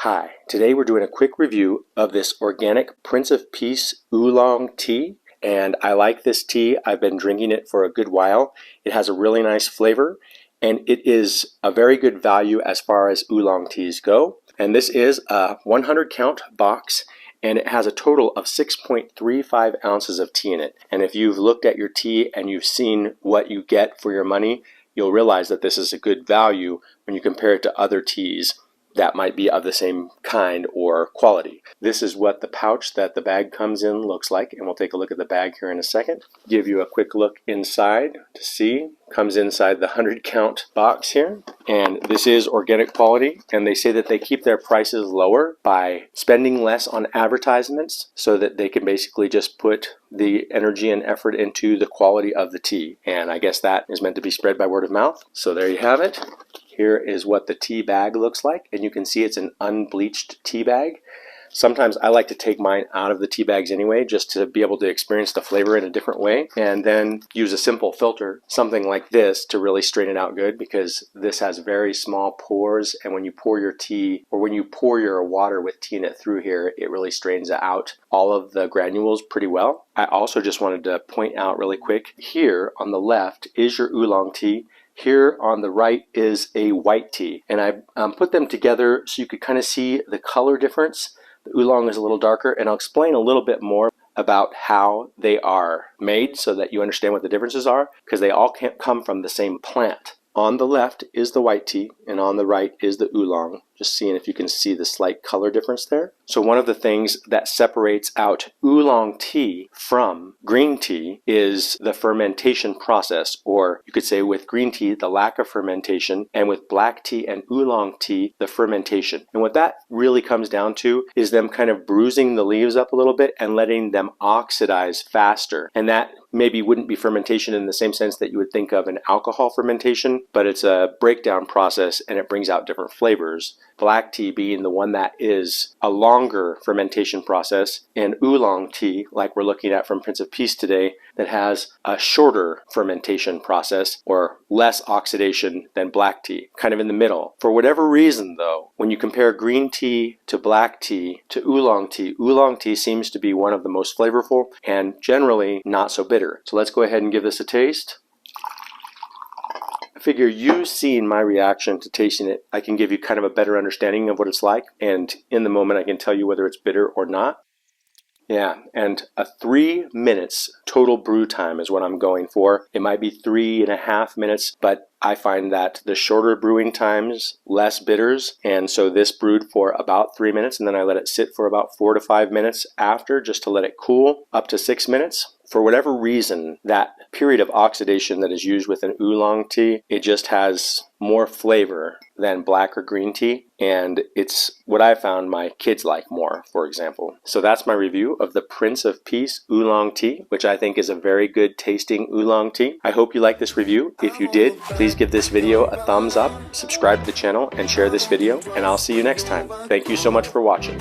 Hi, today we're doing a quick review of this organic Prince of Peace Oolong tea, and I like this tea. I've been drinking it for a good while. It has a really nice flavor, and it is a very good value as far as oolong teas go. And this is a 100 count box, and it has a total of 6.35 ounces of tea in it. And if you've looked at your tea and you've seen what you get for your money, you'll realize that this is a good value when you compare it to other teas that might be of the same kind or quality. This is what the pouch that the bag comes in looks like, and we'll take a look at the bag here in a second. Give you a quick look inside to see. Comes inside the 100 count box here, and this is organic quality, and they say that they keep their prices lower by spending less on advertisements so that they can basically just put the energy and effort into the quality of the tea, and I guess that is meant to be spread by word of mouth. So there you have it. Here is what the tea bag looks like, and you can see it's an unbleached tea bag. Sometimes I like to take mine out of the tea bags anyway, just to be able to experience the flavor in a different way, and then use a simple filter, something like this, to really strain it out good, because this has very small pores, and when you pour your tea, or when you pour your water with tea in it through here, it really strains out all of the granules pretty well. I also just wanted to point out really quick, here on the left is your oolong tea. Here on the right is a white tea, and I put them together so you could kind of see the color difference. The oolong is a little darker, and I'll explain a little bit more about how they are made so that you understand what the differences are, because they all can't come from the same plant. On the left is the white tea, and on the right is the oolong. Just seeing if you can see the slight color difference there. So one of the things that separates out oolong tea from green tea is the fermentation process, or you could say with green tea, the lack of fermentation, and with black tea and oolong tea, the fermentation. And what that really comes down to is them kind of bruising the leaves up a little bit and letting them oxidize faster. And that maybe wouldn't be fermentation in the same sense that you would think of an alcohol fermentation, but it's a breakdown process and it brings out different flavors. Black tea being the one that is a longer fermentation process, and oolong tea, like we're looking at from Prince of Peace today, that has a shorter fermentation process or less oxidation than black tea, kind of in the middle. For whatever reason though, when you compare green tea to black tea to oolong tea seems to be one of the most flavorful and generally not so bitter. So let's go ahead and give this a taste. I figure you've seen my reaction to tasting it. I can give you kind of a better understanding of what it's like, and in the moment I can tell you whether it's bitter or not. Yeah, and a 3 minutes total brew time is what I'm going for. It might be 3.5 minutes, but I find that the shorter brewing times, less bitters, and so this brewed for about 3 minutes, and then I let it sit for about 4 to 5 minutes after, just to let it cool, up to 6 minutes. For whatever reason, that period of oxidation that is used with an oolong tea, it just has more flavor than black or green tea, and it's what I found my kids like more, for example. So that's my review of the Prince of Peace Oolong tea, which I think is a very good tasting oolong tea. I hope you like this review. If you did, please give this video a thumbs up, subscribe to the channel, and share this video, and I'll see you next time. Thank you so much for watching.